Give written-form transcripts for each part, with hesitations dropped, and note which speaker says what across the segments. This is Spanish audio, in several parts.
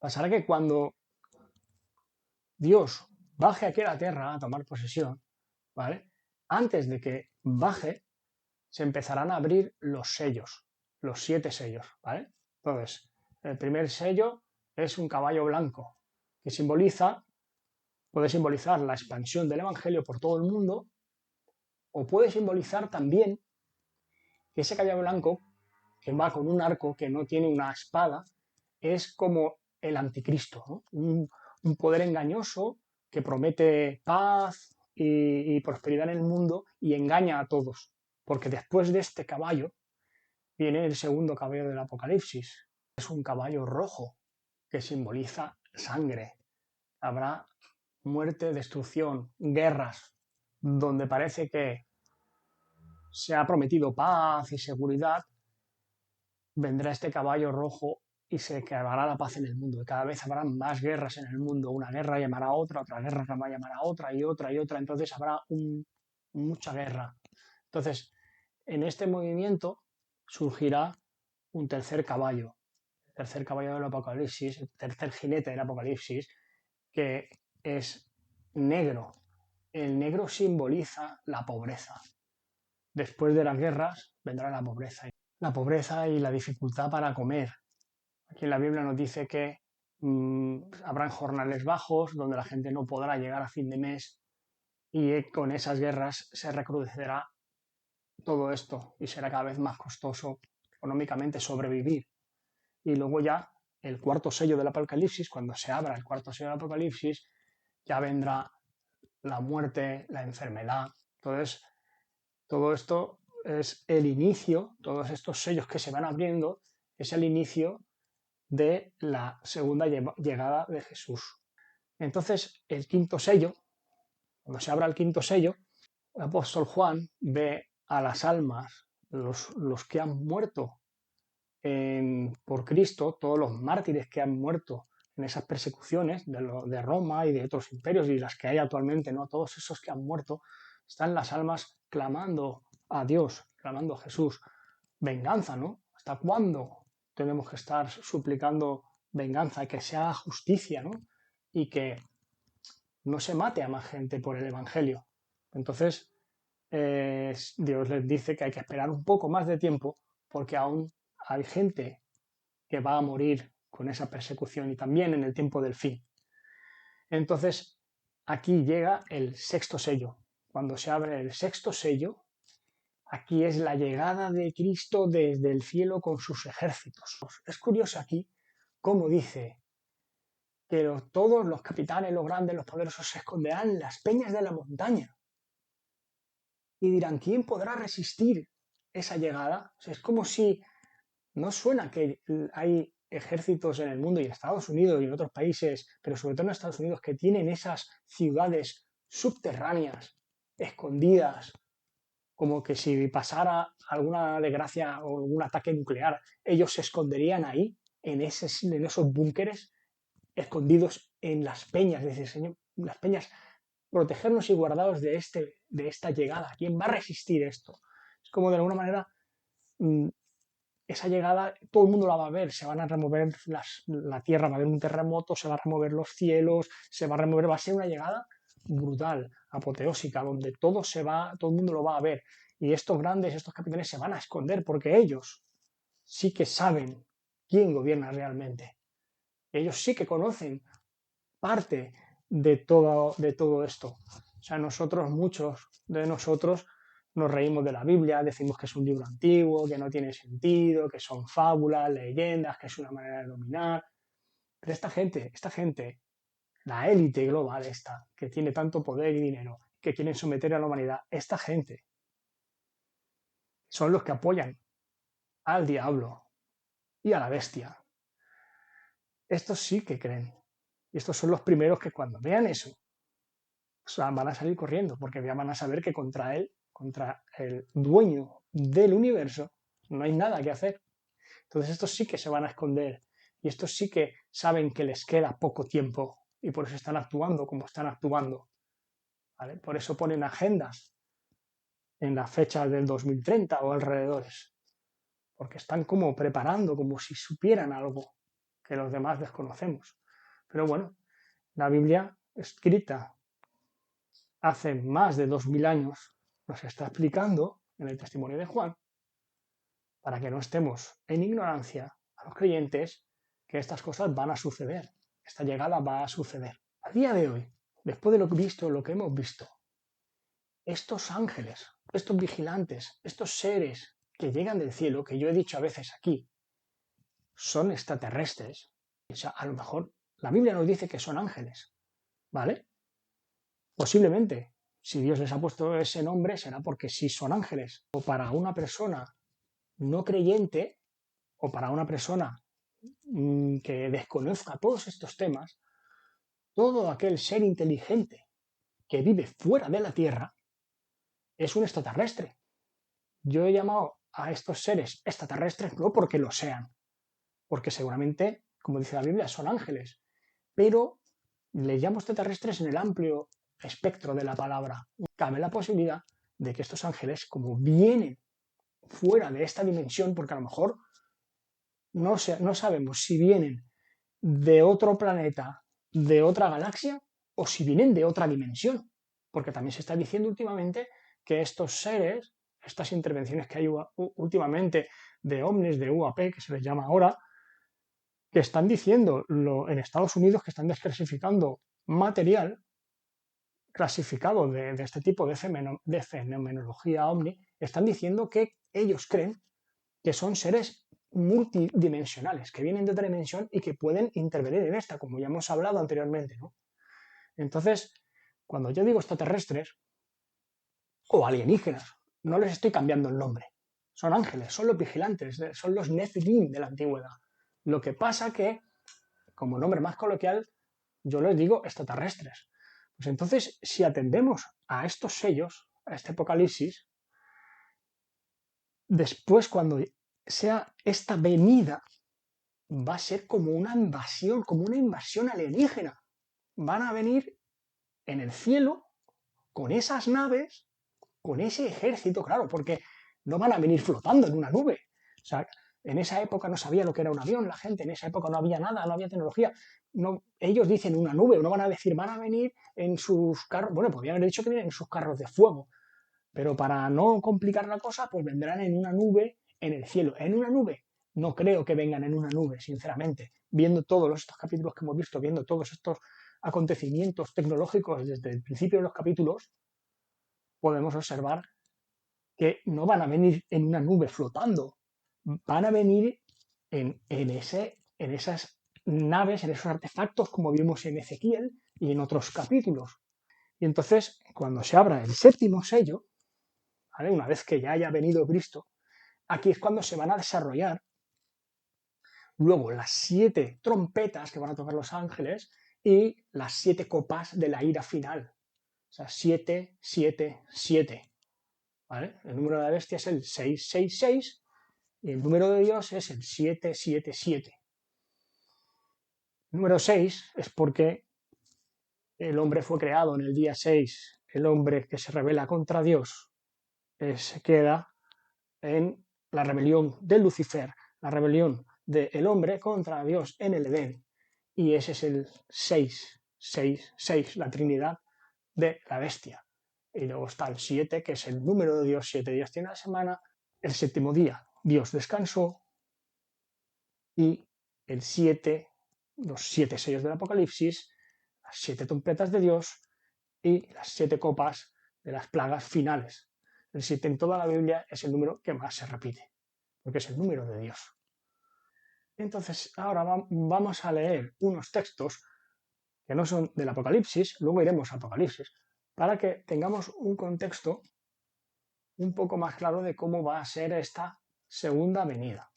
Speaker 1: Pasará que cuando Dios baje aquí a la tierra a tomar posesión, ¿vale? Antes de que baje, se empezarán a abrir los sellos, los 7 sellos, ¿vale? Entonces, el primer sello es un caballo blanco, que puede simbolizar la expansión del Evangelio por todo el mundo, o puede simbolizar también que ese caballo blanco, que va con un arco, que no tiene una espada, es como el anticristo, ¿no? Un poder engañoso que promete paz y prosperidad en el mundo y engaña a todos, porque después de este caballo viene el segundo caballo del Apocalipsis. Es un caballo rojo que simboliza sangre. Habrá muerte, destrucción, guerras, donde parece que se ha prometido paz y seguridad, vendrá este caballo rojo y se acabará la paz en el mundo. Y cada vez habrá más guerras en el mundo. Una guerra llamará a otra guerra va a llamar a otra y otra y otra. Entonces habrá mucha guerra. Entonces, en este movimiento surgirá un tercer caballo del Apocalipsis, el tercer jinete del Apocalipsis, que es negro. El negro simboliza la pobreza. Después de las guerras vendrá la pobreza y la dificultad para comer. Aquí en la Biblia nos dice que habrán jornales bajos donde la gente no podrá llegar a fin de mes y con esas guerras se recrudecerá todo esto y será cada vez más costoso económicamente sobrevivir. Y luego ya el cuarto sello del Apocalipsis, cuando se abra el cuarto sello del Apocalipsis, ya vendrá la muerte, la enfermedad. Entonces, todo esto es el inicio, todos estos sellos que se van abriendo, es el inicio de la segunda llegada de Jesús. Entonces, el quinto sello, cuando se abra el quinto sello, el apóstol Juan ve a las almas, los que han muerto por Cristo, todos los mártires que han muerto en esas persecuciones de Roma y de otros imperios y las que hay actualmente, ¿no? Todos esos que han muerto, están las almas clamando a Dios, clamando a Jesús. Venganza, ¿no? ¿Hasta cuándo tenemos que estar suplicando venganza, que se haga justicia, ¿no? Y que no se mate a más gente por el Evangelio. Entonces, Dios les dice que hay que esperar un poco más de tiempo porque aún hay gente que va a morir con esa persecución y también en el tiempo del fin. Entonces, aquí llega el sexto sello. Cuando se abre el sexto sello, aquí es la llegada de Cristo desde el cielo con sus ejércitos. Es curioso aquí cómo dice que todos los capitanes, los grandes, los poderosos se esconderán en las peñas de la montaña y dirán, ¿quién podrá resistir esa llegada? O sea, es como si no suena que hay ejércitos en el mundo y en Estados Unidos y en otros países, pero sobre todo en Estados Unidos, que tienen esas ciudades subterráneas, escondidas, como que si pasara alguna desgracia o algún ataque nuclear, ellos se esconderían ahí, en esos búnkeres, escondidos en las peñas, dice Señor, las peñas, protegernos y guardados de esta llegada. ¿Quién va a resistir esto? Es como de alguna manera esa llegada todo el mundo la va a ver, se van a remover la tierra, va a haber un terremoto, se van a remover los cielos, se va a remover, va a ser una llegada brutal, apoteósica, donde todo todo el mundo lo va a ver. Y estos grandes, estos capitanes se van a esconder porque ellos sí que saben quién gobierna realmente. Ellos sí que conocen parte de todo esto. O sea, muchos de nosotros, nos reímos de la Biblia, decimos que es un libro antiguo, que no tiene sentido, que son fábulas, leyendas, que es una manera de dominar. Pero esta gente, la élite global esta, que tiene tanto poder y dinero, que quieren someter a la humanidad, esta gente son los que apoyan al diablo y a la bestia. Estos sí que creen. Y estos son los primeros que cuando vean eso, o sea, van a salir corriendo, porque ya van a saber que contra él, contra el dueño del universo, no hay nada que hacer. Entonces estos sí que se van a esconder y estos sí que saben que les queda poco tiempo y por eso están actuando como están actuando. ¿Vale? Por eso ponen agendas en la fecha del 2030 o alrededores, porque están como preparando, como si supieran algo. que los demás desconocemos. Pero bueno, la Biblia, escrita hace más de 2000 años, nos está explicando en el testimonio de Juan, para que no estemos en ignorancia a los creyentes, que estas cosas van a suceder, esta llegada va a suceder. A día de hoy, después de lo que hemos visto, estos ángeles, estos vigilantes, estos seres que llegan del cielo, que yo he dicho a veces aquí, son extraterrestres. O sea, a lo mejor la Biblia nos dice que son ángeles, ¿vale? Posiblemente, si Dios les ha puesto ese nombre, será porque sí son ángeles. O para una persona no creyente, o para una persona que desconozca todos estos temas, todo aquel ser inteligente que vive fuera de la Tierra es un extraterrestre. Yo he llamado a estos seres extraterrestres no porque lo sean, porque seguramente, como dice la Biblia, son ángeles, pero les llamo extraterrestres en el amplio espectro de la palabra. Cabe la posibilidad de que estos ángeles, como vienen fuera de esta dimensión, porque a lo mejor no sabemos si vienen de otro planeta, de otra galaxia, o si vienen de otra dimensión, porque también se está diciendo últimamente que estos seres, estas intervenciones que hay últimamente de ovnis, de UAP, que se les llama ahora, que están diciendo en Estados Unidos que están desclasificando material clasificado de este tipo de fenomenología ovni, están diciendo que ellos creen que son seres multidimensionales, que vienen de otra dimensión y que pueden intervenir en esta, como ya hemos hablado anteriormente, ¿no? Entonces, cuando yo digo extraterrestres o alienígenas, no les estoy cambiando el nombre. Son ángeles, son los vigilantes, son los Nephilim de la antigüedad. Lo que pasa que, como nombre más coloquial, yo les digo extraterrestres. Pues entonces, si atendemos a estos sellos, a este apocalipsis, después cuando sea esta venida, va a ser como una invasión alienígena. Van a venir en el cielo con esas naves, con ese ejército, claro, porque no van a venir flotando en una nube. O sea, en esa época no sabía lo que era un avión, la gente, en esa época no había nada, no había tecnología. No, ellos dicen una nube, no van a decir, van a venir en sus carros, bueno, podrían haber dicho que vienen en sus carros de fuego, pero para no complicar la cosa, pues vendrán en una nube en el cielo. En una nube, no creo que vengan en una nube, sinceramente. Viendo todos estos capítulos que hemos visto, viendo todos estos acontecimientos tecnológicos desde el principio de los capítulos, podemos observar que no van a venir en una nube flotando, van a venir en esas naves, en esos artefactos, como vimos en Ezequiel y en otros capítulos. Y entonces, cuando se abra el séptimo sello, ¿vale? Una vez que ya haya venido Cristo, aquí es cuando se van a desarrollar luego las 7 trompetas que van a tocar los ángeles y las 7 copas de la ira final. O sea, 7, 7, 7. ¿Vale? El número de la bestia es el 666 y el número de Dios es el 777. El número 6 es porque el hombre fue creado en el día 6. El hombre que se rebela contra Dios se queda en la rebelión de Lucifer, la rebelión del hombre contra Dios en el Edén. Y ese es el 666, la Trinidad de la bestia. Y luego está el 7, que es el número de Dios, 7 días tiene la semana. El séptimo día Dios descansó y el 7, los 7 sellos del Apocalipsis, las 7 trompetas de Dios y las 7 copas de las plagas finales. El 7 en toda la Biblia es el número que más se repite, porque es el número de Dios. Entonces, ahora vamos a leer unos textos que no son del Apocalipsis, luego iremos al Apocalipsis, para que tengamos un contexto un poco más claro de cómo va a ser esta segunda venida.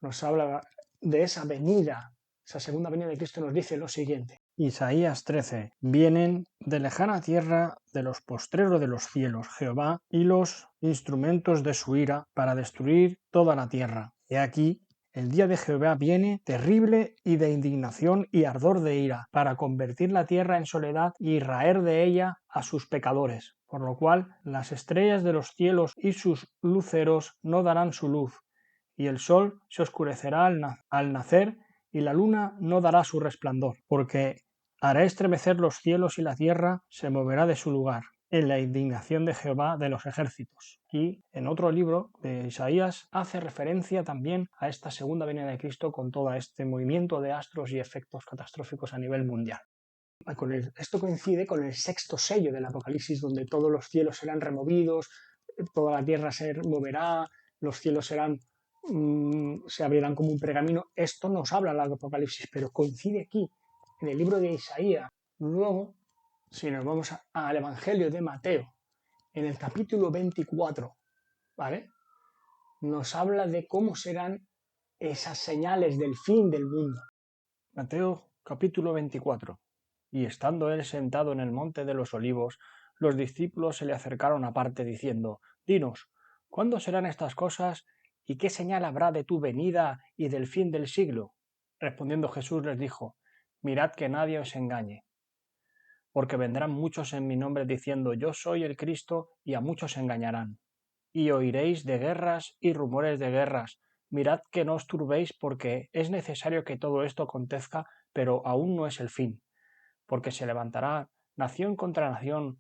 Speaker 1: Nos habla de esa venida, esa segunda venida de Cristo, nos dice lo siguiente. Isaías 13. Vienen de lejana tierra, de los postreros de los cielos, Jehová y los instrumentos de su ira para destruir toda la tierra. He aquí, el día de Jehová viene terrible y de indignación y ardor de ira, para convertir la tierra en soledad y raer de ella a sus pecadores. Por lo cual, las estrellas de los cielos y sus luceros no darán su luz, y el sol se oscurecerá al nacer, y la luna no dará su resplandor, porque hará estremecer los cielos y la tierra se moverá de su lugar, en la indignación de Jehová de los ejércitos. Y en otro libro de Isaías hace referencia también a esta segunda venida de Cristo con todo este movimiento de astros y efectos catastróficos a nivel mundial. Esto coincide con el sexto sello del Apocalipsis, donde todos los cielos serán removidos, toda la tierra se moverá, los cielos se abrirán como un pergamino. Esto nos habla el Apocalipsis, pero coincide aquí, en el libro de Isaías. Luego, si nos vamos al Evangelio de Mateo, en el capítulo 24, ¿vale? Nos habla de cómo serán esas señales del fin del mundo. Mateo capítulo 24. Y estando él sentado en el monte de los olivos, los discípulos se le acercaron aparte diciendo: Dinos, ¿cuándo serán estas cosas y qué señal habrá de tu venida y del fin del siglo? Respondiendo Jesús les dijo: Mirad que nadie os engañe, porque vendrán muchos en mi nombre diciendo: Yo soy el Cristo, y a muchos engañarán. Y oiréis de guerras y rumores de guerras. Mirad que no os turbéis, porque es necesario que todo esto acontezca, pero aún no es el fin. Porque se levantará nación contra nación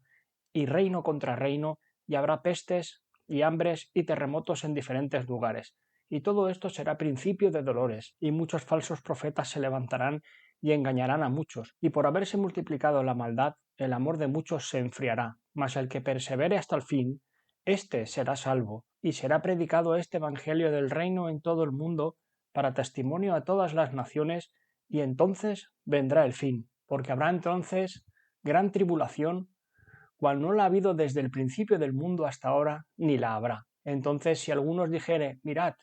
Speaker 1: y reino contra reino, y habrá pestes y hambres y terremotos en diferentes lugares. Y todo esto será principio de dolores, y muchos falsos profetas se levantarán y engañarán a muchos, y por haberse multiplicado la maldad, el amor de muchos se enfriará. Mas el que persevere hasta el fin, éste será salvo, y será predicado este evangelio del reino en todo el mundo, para testimonio a todas las naciones, y entonces vendrá el fin, porque habrá entonces gran tribulación, cual no la ha habido desde el principio del mundo hasta ahora, ni la habrá. Entonces, si algunos dijere: Mirad,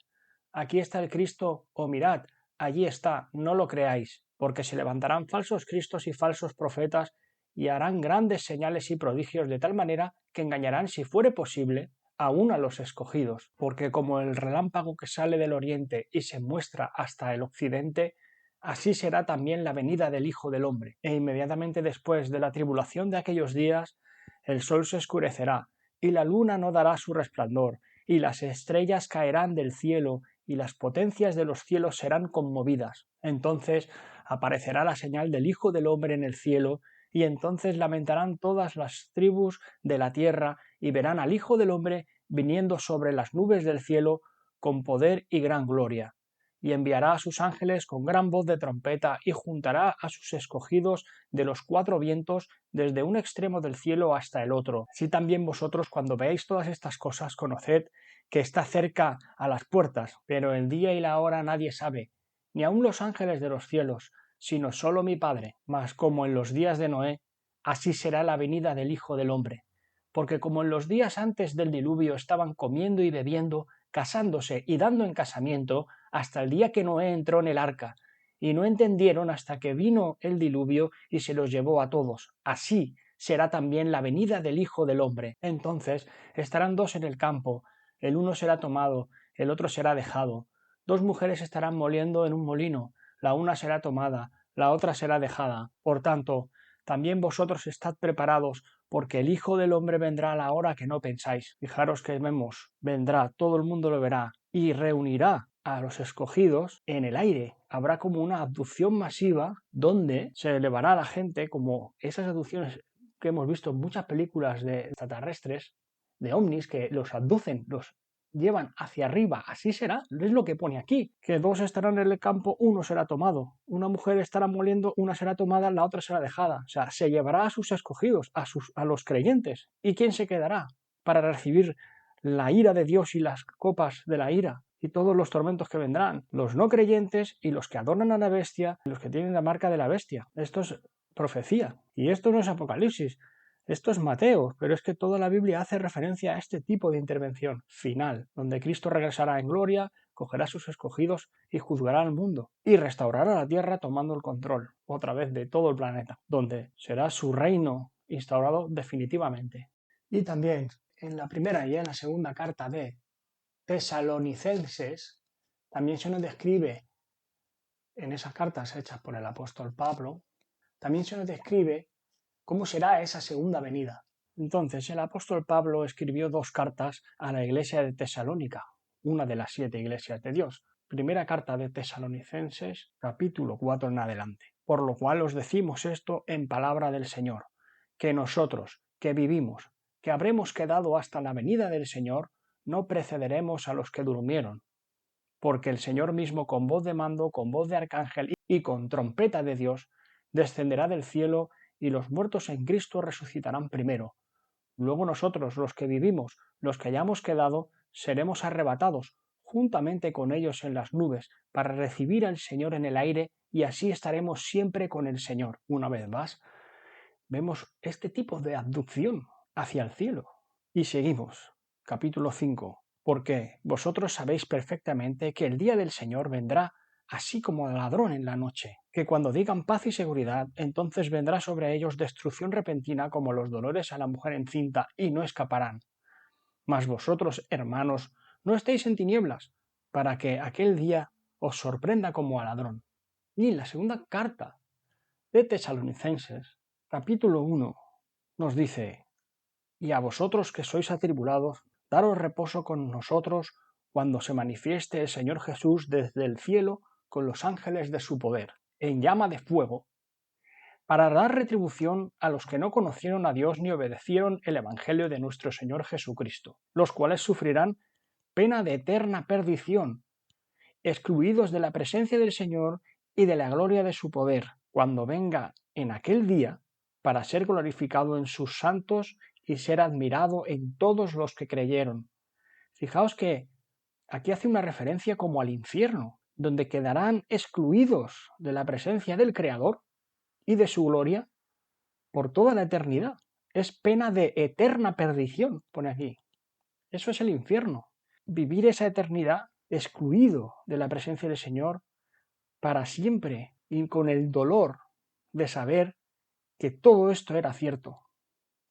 Speaker 1: aquí está el Cristo, o mirad, allí está, no lo creáis, porque se levantarán falsos cristos y falsos profetas, y harán grandes señales y prodigios, de tal manera que engañarán, si fuere posible, aún a los escogidos, porque como el relámpago que sale del oriente y se muestra hasta el occidente, así será también la venida del Hijo del Hombre. E inmediatamente después de la tribulación de aquellos días, el sol se oscurecerá, y la luna no dará su resplandor, y las estrellas caerán del cielo, y las potencias de los cielos serán conmovidas. Entonces aparecerá la señal del Hijo del Hombre en el cielo, y entonces lamentarán todas las tribus de la tierra, y verán al Hijo del Hombre viniendo sobre las nubes del cielo con poder y gran gloria. Y enviará a sus ángeles con gran voz de trompeta, y juntará a sus escogidos de los cuatro vientos, desde un extremo del cielo hasta el otro. Así también vosotros, cuando veáis todas estas cosas, conoced que está cerca a las puertas, pero el día y la hora nadie sabe, ni aun los ángeles de los cielos, sino solo mi Padre. Mas como en los días de Noé, así será la venida del Hijo del Hombre. Porque como en los días antes del diluvio estaban comiendo y bebiendo, casándose y dando en casamiento, hasta el día que Noé entró en el arca, y no entendieron hasta que vino el diluvio y se los llevó a todos. Así será también la venida del Hijo del Hombre. Entonces estarán dos en el campo, el uno será tomado, el otro será dejado. Dos mujeres estarán moliendo en un molino, la una será tomada, la otra será dejada. Por tanto, también vosotros estad preparados, porque el Hijo del Hombre vendrá a la hora que no pensáis. Fijaros que vemos, vendrá, todo el mundo lo verá, y reunirá a los escogidos en el aire. Habrá como una abducción masiva donde se elevará a la gente, como esas abducciones que hemos visto en muchas películas de extraterrestres, de ovnis, que los abducen, los llevan hacia arriba. Así será, es lo que pone aquí, que dos estarán en el campo, uno será tomado, una mujer estará moliendo, una será tomada, la otra será dejada. O sea, se llevará a sus escogidos, a los creyentes. ¿Y quién se quedará para recibir la ira de Dios y las copas de la ira y todos los tormentos que vendrán? Los no creyentes y los que adoran a la bestia, los que tienen la marca de la bestia. Esto es profecía, y esto no es Apocalipsis. Esto es Mateo, pero es que toda la Biblia hace referencia a este tipo de intervención final, donde Cristo regresará en gloria, cogerá a sus escogidos y juzgará al mundo, y restaurará la tierra tomando el control, otra vez, de todo el planeta, donde será su reino instaurado definitivamente. Y también en la primera y en la segunda carta de Tesalonicenses, también se nos describe, en esas cartas hechas por el apóstol Pablo, también se nos describe cómo será esa segunda venida. Entonces, el apóstol Pablo escribió dos cartas a la iglesia de Tesalónica, una de las 7 iglesias de Dios. Primera carta de Tesalonicenses, capítulo 4 en adelante. Por lo cual os decimos esto en palabra del Señor, que nosotros, que vivimos, que habremos quedado hasta la venida del Señor, no precederemos a los que durmieron. Porque el Señor mismo, con voz de mando, con voz de arcángel y con trompeta de Dios, descenderá del cielo, y los muertos en Cristo resucitarán primero. Luego nosotros, los que vivimos, los que hayamos quedado, seremos arrebatados juntamente con ellos en las nubes, para recibir al Señor en el aire, y así estaremos siempre con el Señor. Una vez más, vemos este tipo de abducción hacia el cielo. Y seguimos, capítulo 5. Porque vosotros sabéis perfectamente que el día del Señor vendrá así como ladrón en la noche, que cuando digan paz y seguridad, entonces vendrá sobre ellos destrucción repentina como los dolores a la mujer encinta, y no escaparán. Mas vosotros, hermanos, no estéis en tinieblas, para que aquel día os sorprenda como a ladrón. Y en la segunda carta de Tesalonicenses, capítulo 1, nos dice: y a vosotros que sois atribulados, daros reposo con nosotros cuando se manifieste el Señor Jesús desde el cielo con los ángeles de su poder, en llama de fuego, para dar retribución a los que no conocieron a Dios ni obedecieron el Evangelio de nuestro Señor Jesucristo, los cuales sufrirán pena de eterna perdición, excluidos de la presencia del Señor y de la gloria de su poder, cuando venga en aquel día, para ser glorificado en sus santos y ser admirado en todos los que creyeron. Fijaos que aquí hace una referencia como al infierno, donde quedarán excluidos de la presencia del Creador y de su gloria por toda la eternidad. Es pena de eterna perdición, pone aquí. Eso es el infierno. Vivir esa eternidad excluido de la presencia del Señor para siempre y con el dolor de saber que todo esto era cierto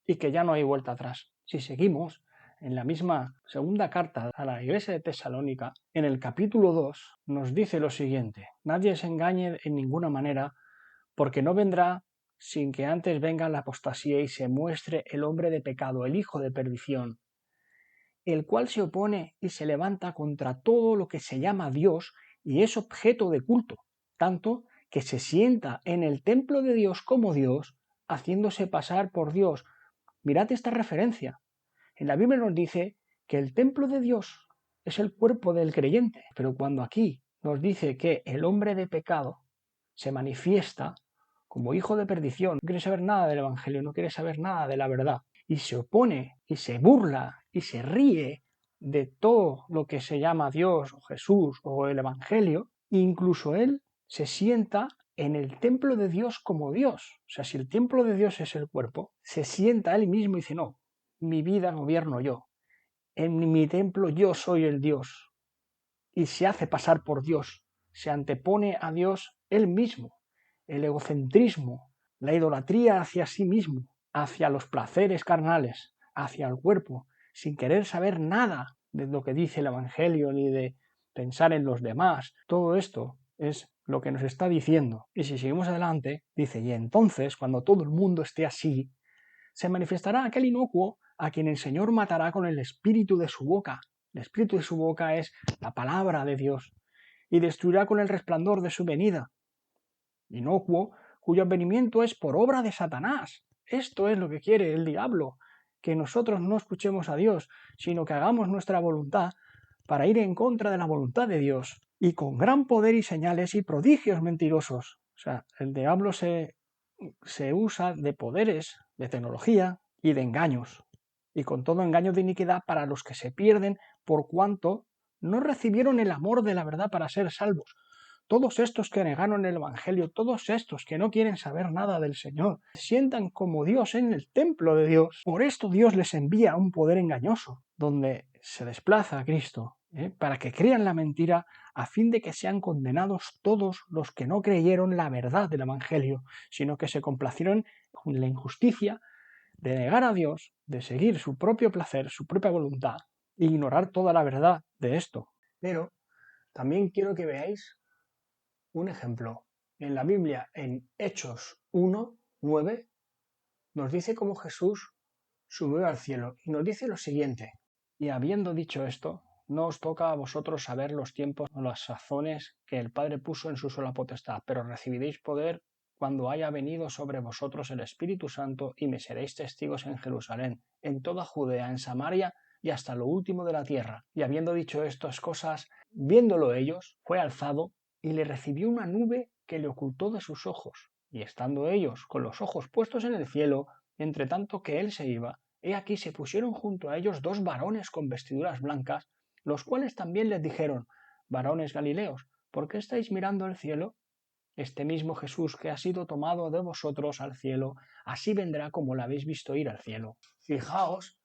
Speaker 1: y que ya no hay vuelta atrás. Si seguimos en la misma segunda carta a la iglesia de Tesalónica, en el capítulo 2 nos dice lo siguiente: nadie se engañe en ninguna manera, porque no vendrá sin que antes venga la apostasía y se muestre el hombre de pecado, el hijo de perdición, el cual se opone y se levanta contra todo lo que se llama Dios y es objeto de culto, tanto que se sienta en el templo de Dios como Dios, haciéndose pasar por Dios. Mirad esta referencia. En la Biblia nos dice que el templo de Dios es el cuerpo del creyente, pero cuando aquí nos dice que el hombre de pecado se manifiesta como hijo de perdición, no quiere saber nada del Evangelio, no quiere saber nada de la verdad, y se opone y se burla y se ríe de todo lo que se llama Dios o Jesús o el Evangelio, incluso él se sienta en el templo de Dios como Dios. O sea, si el templo de Dios es el cuerpo, se sienta él mismo y dice: no, mi vida gobierno yo, en mi templo yo soy el Dios, y se hace pasar por Dios, se antepone a Dios él mismo. El egocentrismo, la idolatría hacia sí mismo, hacia los placeres carnales, hacia el cuerpo, sin querer saber nada de lo que dice el Evangelio ni de pensar en los demás. Todo esto es lo que nos está diciendo. Y si seguimos adelante, dice: y entonces, cuando todo el mundo esté así, se manifestará aquel inocuo a quien el Señor matará con el espíritu de su boca. El espíritu de su boca es la palabra de Dios, y destruirá con el resplandor de su venida. Inocuo, cuyo advenimiento es por obra de Satanás. Esto es lo que quiere el diablo, que nosotros no escuchemos a Dios, sino que hagamos nuestra voluntad para ir en contra de la voluntad de Dios, y con gran poder y señales y prodigios mentirosos. O sea, el diablo se usa de poderes, de tecnología y de engaños, y con todo engaño de iniquidad para los que se pierden por cuanto no recibieron el amor de la verdad para ser salvos. Todos estos que negaron el Evangelio, todos estos que no quieren saber nada del Señor, se sientan como Dios en el templo de Dios. Por esto Dios les envía un poder engañoso, donde se desplaza a Cristo, para que crean la mentira, a fin de que sean condenados todos los que no creyeron la verdad del Evangelio, sino que se complacieron con la injusticia de negar a Dios, de seguir su propio placer, su propia voluntad, e ignorar toda la verdad de esto. Pero también quiero que veáis un ejemplo. En la Biblia, en Hechos 1:9, nos dice cómo Jesús subió al cielo y nos dice lo siguiente: y habiendo dicho esto, no os toca a vosotros saber los tiempos o las sazones que el Padre puso en su sola potestad, pero recibiréis poder cuando haya venido sobre vosotros el Espíritu Santo y me seréis testigos en Jerusalén, en toda Judea, en Samaria y hasta lo último de la tierra. Y habiendo dicho estas cosas, viéndolo ellos, fue alzado y le recibió una nube que le ocultó de sus ojos. Y estando ellos con los ojos puestos en el cielo, entre tanto que él se iba, he aquí se pusieron junto a ellos dos varones con vestiduras blancas, los cuales también les dijeron: varones Galileos, ¿por qué estáis mirando el cielo? Este mismo Jesús que ha sido tomado de vosotros al cielo, así vendrá como lo habéis visto ir al cielo. Fijaos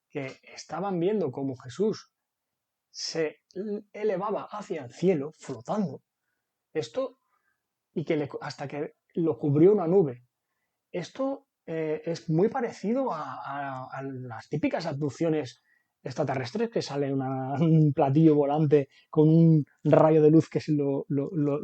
Speaker 1: que estaban viendo cómo Jesús se elevaba hacia el cielo, flotando, esto, y que hasta que lo cubrió una nube. Esto es muy parecido a las típicas abducciones extraterrestres, que sale un platillo volante con un rayo de luz que se lo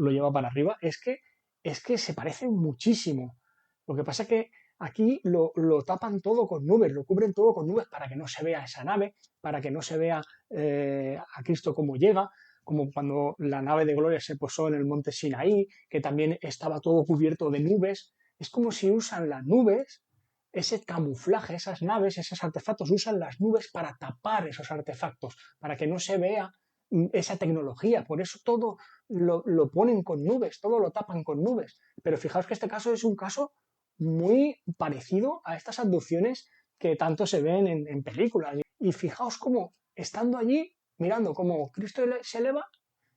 Speaker 1: lleva para arriba. Es que se parecen muchísimo. Lo que pasa es que aquí lo tapan todo con nubes, lo cubren todo con nubes para que no se vea esa nave, para que no se vea a Cristo cómo llega, como cuando la nave de gloria se posó en el monte Sinaí, que también estaba todo cubierto de nubes. Es como si usan las nubes, ese camuflaje, esas naves, esos artefactos, usan las nubes para tapar esos artefactos, para que no se vea esa tecnología. Por eso todo lo ponen con nubes, todo lo tapan con nubes. Pero fijaos que este caso es un caso muy parecido a estas abducciones que tanto se ven en películas. Y fijaos cómo, estando allí, mirando cómo Cristo se eleva,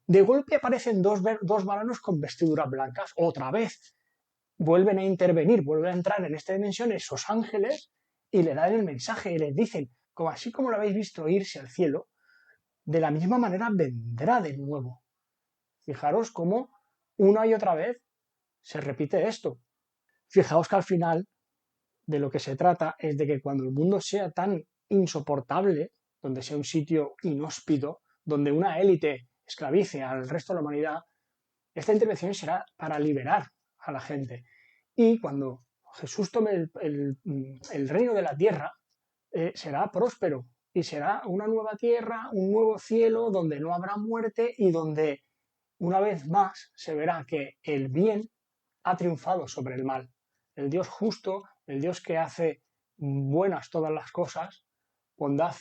Speaker 1: de golpe aparecen dos varones con vestiduras blancas, otra vez vuelven a intervenir, vuelven a entrar en esta dimensión esos ángeles y le dan el mensaje y les dicen, como así como lo habéis visto irse al cielo, de la misma manera vendrá de nuevo. Fijaros cómo una y otra vez se repite esto. Fijaos que al final de lo que se trata es de que cuando el mundo sea tan insoportable, donde sea un sitio inhóspito, donde una élite esclavice al resto de la humanidad, esta intervención será para liberar a la gente. Y cuando Jesús tome el reino de la tierra, será próspero y será una nueva tierra, un nuevo cielo donde no habrá muerte y donde una vez más se verá que el bien ha triunfado sobre el mal. El Dios justo, el Dios que hace buenas todas las cosas, pondrá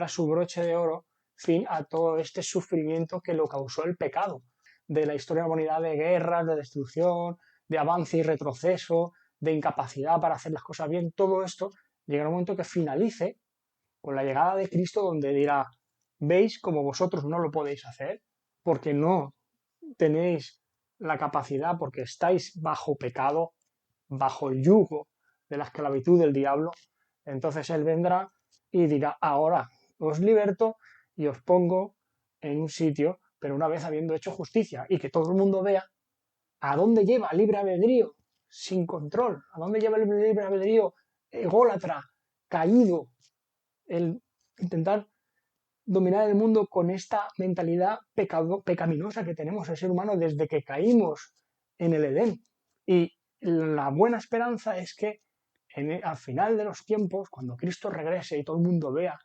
Speaker 1: su broche de oro fin a todo este sufrimiento que lo causó el pecado de la historia de la humanidad, de guerras, de destrucción, de avance y retroceso, de incapacidad para hacer las cosas bien. Todo esto llegará un momento que finalice con la llegada de Cristo, donde dirá: veis como vosotros no lo podéis hacer porque no tenéis la capacidad, porque estáis bajo pecado, bajo el yugo de la esclavitud del diablo. Entonces Él vendrá y dirá: ahora os liberto y os pongo en un sitio, pero una vez habiendo hecho justicia, y que todo el mundo vea a dónde lleva el libre albedrío sin control, a dónde lleva el libre albedrío ególatra, caído, el intentar dominar el mundo con esta mentalidad pecaminosa que tenemos el ser humano desde que caímos en el Edén. Y la buena esperanza es que al final de los tiempos, cuando Cristo regrese y todo el mundo vea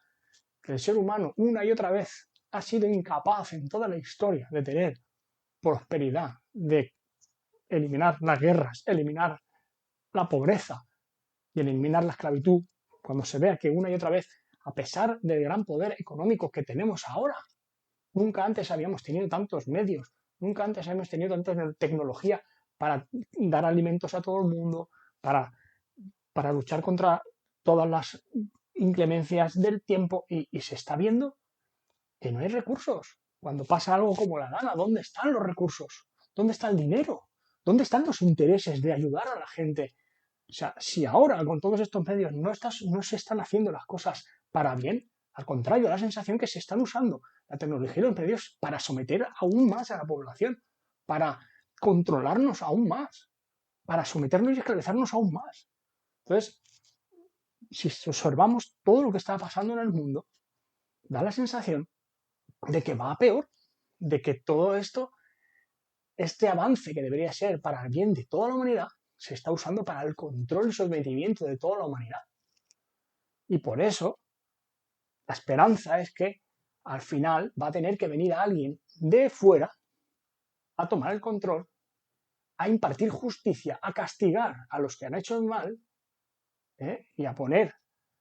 Speaker 1: que el ser humano una y otra vez ha sido incapaz en toda la historia de tener prosperidad, de eliminar las guerras, eliminar la pobreza y eliminar la esclavitud, cuando se vea que una y otra vez, a pesar del gran poder económico que tenemos ahora, nunca antes habíamos tenido tantos medios, nunca antes habíamos tenido tanta tecnología para dar alimentos a todo el mundo, para luchar contra todas las inclemencias del tiempo, y se está viendo que no hay recursos. Cuando pasa algo como la Dana, ¿dónde están los recursos? ¿Dónde está el dinero? ¿Dónde están los intereses de ayudar a la gente? O sea, si ahora con todos estos medios no se están haciendo las cosas para bien, al contrario, da la sensación que se están usando la tecnología y los medios para someter aún más a la población, para controlarnos aún más, para someternos y esclavizarnos aún más. Entonces, si observamos todo lo que está pasando en el mundo, da la sensación de que va a peor, de que todo esto, este avance que debería ser para el bien de toda la humanidad, se está usando para el control y sometimiento de toda la humanidad. Y por eso, la esperanza es que al final va a tener que venir alguien de fuera a tomar el control, a impartir justicia, a castigar a los que han hecho el mal, y a poner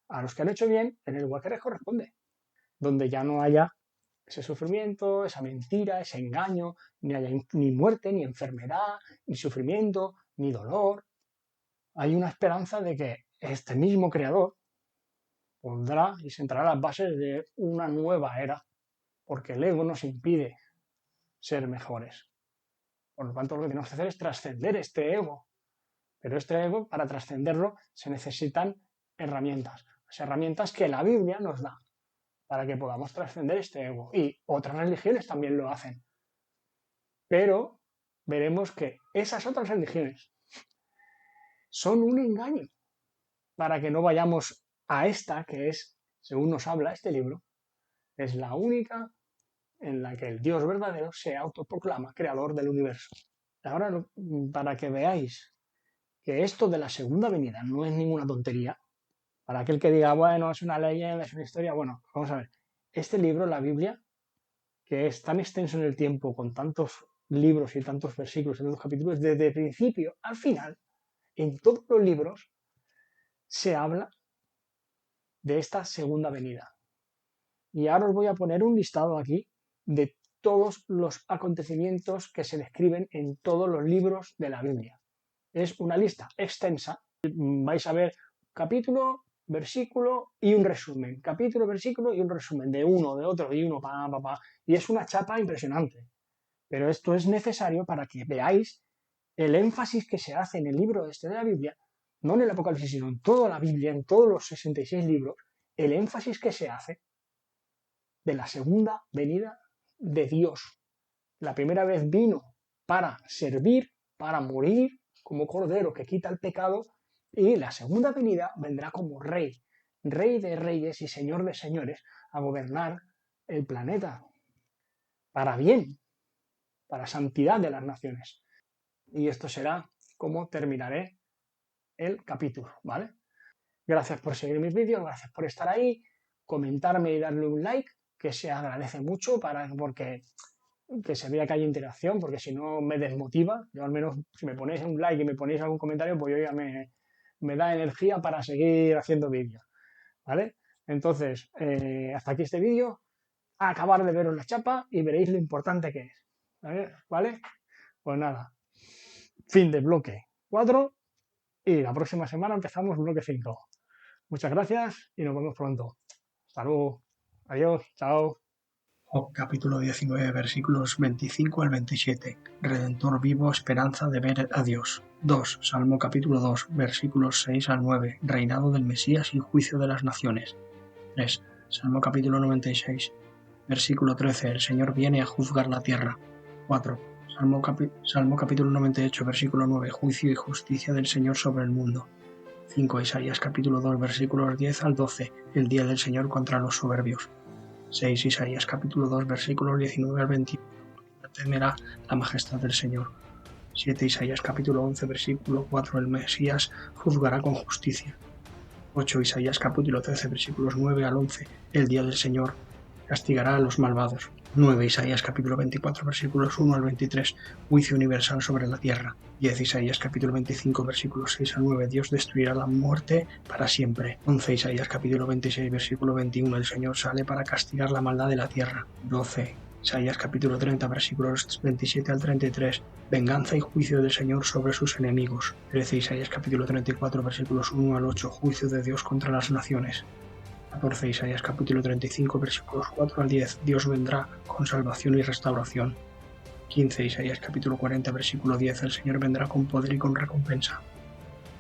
Speaker 1: a los que han hecho bien en el lugar que les corresponde, donde ya no haya ese sufrimiento, esa mentira, ese engaño, ni haya ni muerte, ni enfermedad, ni sufrimiento, ni dolor. Hay una esperanza de que este mismo Creador pondrá y sentará las bases de una nueva era, porque el ego nos impide ser mejores. Por lo tanto, lo que tenemos que hacer es trascender este ego. Pero este ego, para trascenderlo, se necesitan herramientas. Las herramientas que la Biblia nos da para que podamos trascender este ego. Y otras religiones también lo hacen. Pero veremos que esas otras religiones son un engaño para que no vayamos a esta, que es, según nos habla este libro, es la única en la que el Dios verdadero se autoproclama creador del universo. Ahora, para que veáis que esto de la segunda venida no es ninguna tontería, para aquel que diga, bueno, es una leyenda, es una historia, bueno, vamos a ver. Este libro, la Biblia, que es tan extenso en el tiempo, con tantos libros y tantos versículos, en tantos capítulos, desde el principio al final, en todos los libros, se habla de esta segunda venida. Y ahora os voy a poner un listado aquí de todos los acontecimientos que se describen en todos los libros de la Biblia. Es una lista extensa. Vais a ver capítulo, versículo y un resumen. Capítulo, versículo y un resumen de uno, de otro y uno, y es una chapa impresionante. Pero esto es necesario para que veáis el énfasis que se hace en el libro este de la Biblia, no en el Apocalipsis, sino en toda la Biblia, en todos los 66 libros, el énfasis que se hace de la segunda venida de Dios. La primera vez vino para servir, para morir como cordero que quita el pecado, y la segunda venida vendrá como rey, rey de reyes y señor de señores, a gobernar el planeta para bien, para santidad de las naciones. Y esto será como terminaré el capítulo, ¿vale? Gracias por seguir mis vídeos, gracias por estar ahí, comentarme y darle un like, que se agradece mucho porque que se vea que hay interacción, porque si no me desmotiva. Yo al menos, si me ponéis un like y me ponéis algún comentario, pues yo ya me da energía para seguir haciendo vídeos, ¿vale? Entonces, hasta aquí este vídeo. A acabar de veros la chapa y veréis lo importante que es, ¿vale? Pues nada, fin de bloque 4 y la próxima semana empezamos bloque 5. Muchas gracias y nos vemos pronto. Hasta luego. Adiós. Chao.
Speaker 2: Job capítulo 19 versículos 25 al 27. Redentor vivo, esperanza de ver a Dios. 2. Salmo capítulo 2 versículos 6 al 9. Reinado del Mesías y juicio de las naciones. 3. Salmo capítulo 96 versículo 13. El Señor viene a juzgar la tierra. 4. Salmo capítulo 98 versículo 9. Juicio y justicia del Señor sobre el mundo. 5. Isaías capítulo 2 versículos 10 al 12. El día del Señor contra los soberbios. 6. Isaías capítulo 2 versículos 19 al 21. Temerá la majestad del Señor. 7. Isaías capítulo 11 versículo 4. El Mesías juzgará con justicia. 8. Isaías capítulo 13 versículos 9 al 11. El día del Señor castigará a los malvados. 9. Isaías capítulo 24 versículos 1 al 23. Juicio universal sobre la tierra. 10. Isaías capítulo 25 versículos 6 al 9. Dios destruirá la muerte para siempre. 11. Isaías capítulo 26 versículo 21. El Señor sale para castigar la maldad de la tierra. 12. Isaías capítulo 30 versículos 27 al 33. Venganza y juicio del Señor sobre sus enemigos. 13. Isaías capítulo 34 versículos 1 al 8. Juicio de Dios contra las naciones. 14. Isaías capítulo 35 versículos 4 al 10. Dios vendrá con salvación y restauración. 15. Isaías capítulo 40 versículo 10. El Señor vendrá con poder y con recompensa.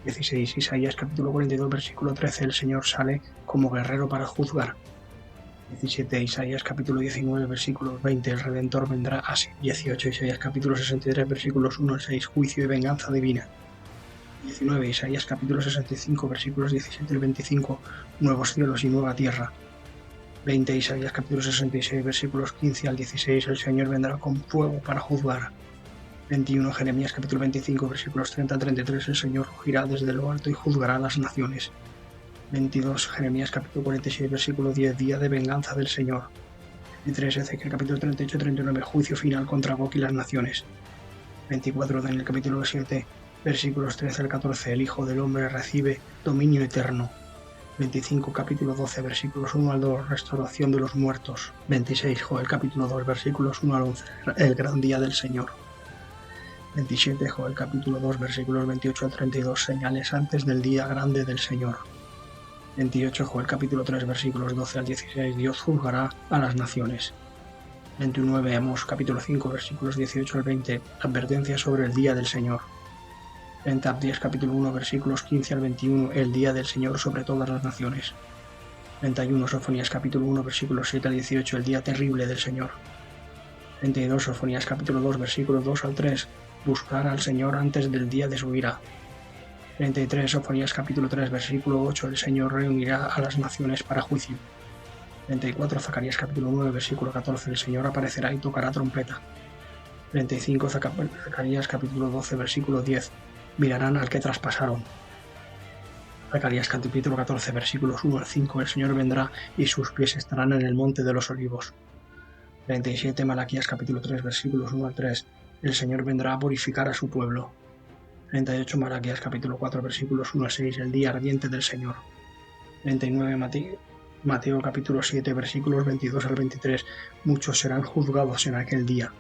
Speaker 2: 16. Isaías capítulo 42 versículo 13. El Señor sale como guerrero para juzgar. 17. Isaías capítulo 19 versículos 20. El Redentor vendrá así. 18. Isaías capítulo 63 versículos 1 al 6. Juicio y venganza divina. 19. Isaías capítulo 65 versículos 17 al 25. Nuevos cielos y nueva tierra. 20. Isaías capítulo 66 versículos 15 al 16. El Señor vendrá con fuego para juzgar. 21. Jeremías capítulo 25 versículos 30 al 33. El Señor rugirá desde lo alto y juzgará a las naciones. 22. Jeremías capítulo 46 versículo 10. Día de venganza del Señor. 23, Ezequiel capítulo 38-39, juicio final contra Gog y las naciones. 24, Daniel capítulo 7, versículos 13 al 14, el Hijo del Hombre recibe dominio eterno. 25, capítulo 12, versículos 1 al 2, restauración de los muertos. 26, Joel capítulo 2, versículos 1 al 11, el gran día del Señor. 27, Joel capítulo 2, versículos 28 al 32, señales antes del día grande del Señor. 28, Joel capítulo 3, versículos 12 al 16, Dios juzgará a las naciones. 29, Amós capítulo 5, versículos 18 al 20, advertencia sobre el día del Señor. 30, Abdías capítulo 1, versículos 15 al 21, el día del Señor sobre todas las naciones. 31, Sofonías capítulo 1, versículos 7 al 18, el día terrible del Señor. 32, Sofonías capítulo 2, versículos 2 al 3, buscar al Señor antes del día de su ira. 33, Sofonías capítulo 3, versículo 8, el Señor reunirá a las naciones para juicio. 34, Zacarías capítulo 9, versículo 14, el Señor aparecerá y tocará trompeta. 35, Zacarías capítulo 12, versículo 10, mirarán al que traspasaron. Zacarías capítulo 14, versículos 1 al 5, el Señor vendrá y sus pies estarán en el monte de los olivos. 37, Malaquías capítulo 3, versículos 1 al 3, el Señor vendrá a purificar a su pueblo. 38, Malaquías capítulo 4, versículos 1 al 6, el día ardiente del Señor. 39, Mateo capítulo 7, versículos 22 al 23, muchos serán juzgados en aquel día.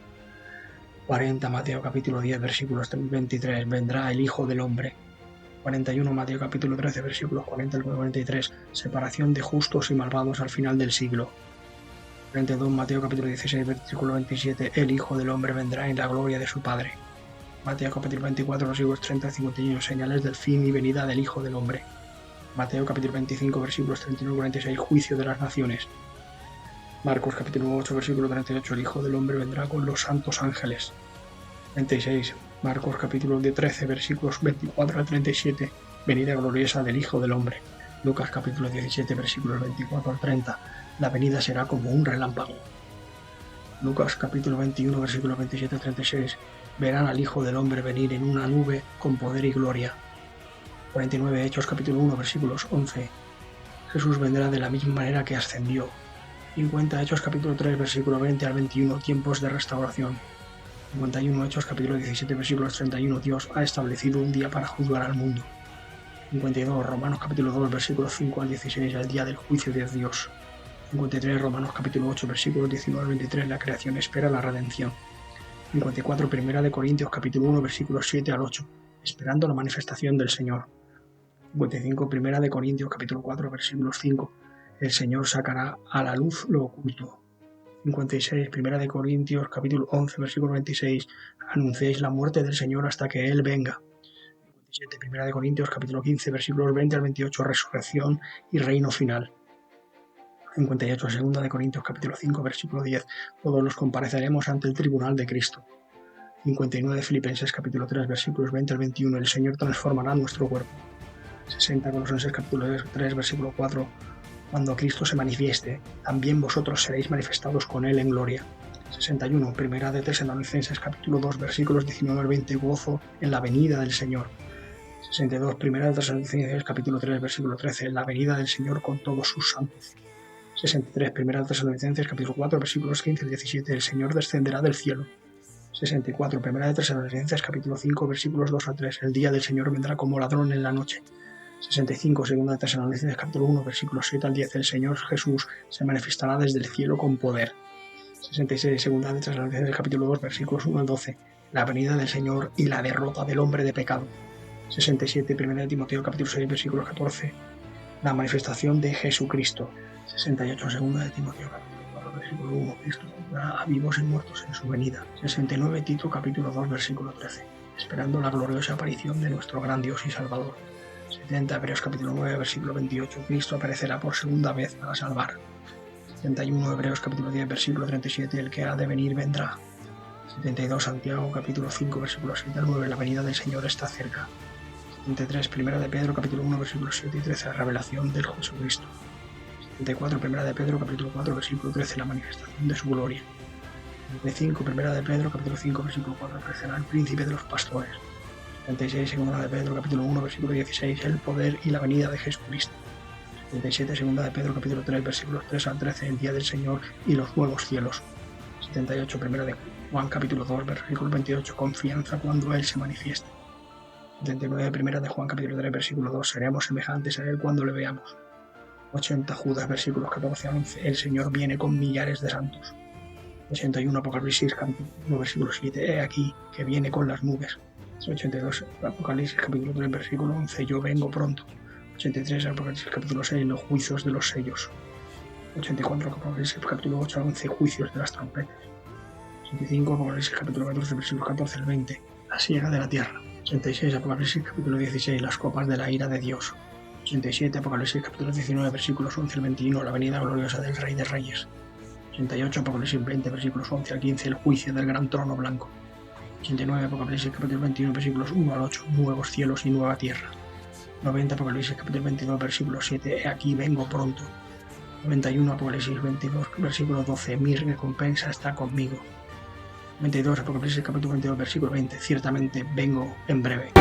Speaker 2: 40, Mateo capítulo 10, versículos 23, vendrá el Hijo del Hombre. 41, Mateo capítulo 13, versículos 40 al 43, separación de justos y malvados al final del siglo. 42, Mateo capítulo 16, versículo 27, el Hijo del Hombre vendrá en la gloria de su Padre. Mateo capítulo 24, versículos 30 al 51, señales del fin y venida del Hijo del Hombre. Mateo capítulo 25, versículos 31 al 46, juicio de las naciones. Marcos capítulo 8, versículo 38, el Hijo del Hombre vendrá con los santos ángeles. 36, Marcos capítulo 13, versículos 24 al 37, venida gloriosa del Hijo del Hombre. Lucas capítulo 17, versículos 24 al 30, la venida será como un relámpago. Lucas capítulo 21, versículos 27 al 36, verán al Hijo del Hombre venir en una nube con poder y gloria. 49, Hechos capítulo 1, versículos 11, Jesús vendrá de la misma manera que ascendió. 50, Hechos capítulo 3, versículo 20 al 21, tiempos de restauración. 51, Hechos capítulo 17, versículos 31, Dios ha establecido un día para juzgar al mundo. 52, Romanos capítulo 2, versículos 5 al 16, el día del juicio de Dios. 53, Romanos capítulo 8, versículos 19 al 23, la creación espera la redención. 54, Primera de Corintios capítulo 1, versículos 7 al 8, esperando la manifestación del Señor. 55, Primera de Corintios capítulo 4, versículos 5, el Señor sacará a la luz lo oculto. 56, Primera de Corintios capítulo 11, versículo 26, anunciéis la muerte del Señor hasta que Él venga. 57, Primera de Corintios capítulo 15, versículos 20 al 28, resurrección y reino final. 58, Segunda de Corintios capítulo 5, versículo 10, todos los compareceremos ante el tribunal de Cristo. 59, Filipenses capítulo 3, versículos 20 al 21, el Señor transformará nuestro cuerpo. 60, Colosenses capítulo 3, versículo 4, cuando Cristo se manifieste, también vosotros seréis manifestados con Él en gloria. 61, Primera de Tesalonicenses capítulo 2, versículos 19 al 20, gozo en la venida del Señor. 62, Primera de Tesalonicenses capítulo 3, versículo 13, la venida del Señor con todos sus santos. 63, Primera de Tesalonicenses capítulo 4, versículos 15 al 17, el Señor descenderá del cielo. 64, Primera de Tesalonicenses capítulo 5, versículos 2 al 3, el día del Señor vendrá como ladrón en la noche. 65, Segunda de Tesalonicenses capítulo 1, versículos 7 al 10, el Señor Jesús se manifestará desde el cielo con poder. 66, Segunda de Tesalonicenses capítulo 2, versículos 1 al 12, la venida del Señor y la derrota del hombre de pecado. 67, Primera de Timoteo capítulo 6, versículos 14, la manifestación de Jesucristo. 68, Segunda de Timoteo capítulo 4, versículo 1, Cristo juzgará a vivos y muertos en su venida. 69, Tito capítulo 2, versículo 13, esperando la gloriosa aparición de nuestro gran Dios y Salvador. 70, Hebreos capítulo 9, versículo 28, Cristo aparecerá por segunda vez para salvar. 71, Hebreos capítulo 10, versículo 37, el que ha de venir vendrá. 72, Santiago capítulo 5, versículo 7 al 9, la venida del Señor está cerca. 73, Primera de Pedro capítulo 1, versículos 7 y 13, la revelación del Jesucristo. 74, Primera de Pedro capítulo 4, versículo 13, la manifestación de su gloria. 75, Primera de Pedro capítulo 5, versículo 4, aparecerá el príncipe de los pastores. 76, Segunda de Pedro capítulo 1, versículo 16, el poder y la venida de Jesucristo. 77, segunda de Pedro, capítulo 3, versículos 3 al 13, el día del Señor y los nuevos cielos. 78, primera de Juan, capítulo 2, versículo 28, confianza cuando Él se manifieste. 79, primera de Juan, capítulo 3, versículo 2, seremos semejantes a Él cuando le veamos. 80, Judas, versículos 14 a 11, el Señor viene con millares de santos. 81, Apocalipsis, capítulo 1, versículo 7, he aquí que viene con las nubes. 82, Apocalipsis, capítulo 3, versículo 11, yo vengo pronto. 83, Apocalipsis, capítulo 6, los juicios de los sellos. 84, Apocalipsis, capítulo 8 a 11, juicios de las trompetas. 85, Apocalipsis, capítulo 14, versículos 14 al 20, la siega de la tierra. 86, Apocalipsis, capítulo 16, las copas de la ira de Dios. 87, Apocalipsis, capítulo 19, versículos 11 al 21, la venida gloriosa del Rey de Reyes. 88, Apocalipsis 20, versículos 11 al 15, el juicio del gran trono blanco. 89, Apocalipsis capítulo 21, versículos 1 al 8, nuevos cielos y nueva tierra. 90, Apocalipsis capítulo 22, versículo 7, he aquí vengo pronto. 91, Apocalipsis 22, versículo 12, mi recompensa está conmigo. 92, Apocalipsis capítulo 22, versículo 20, ciertamente vengo en breve.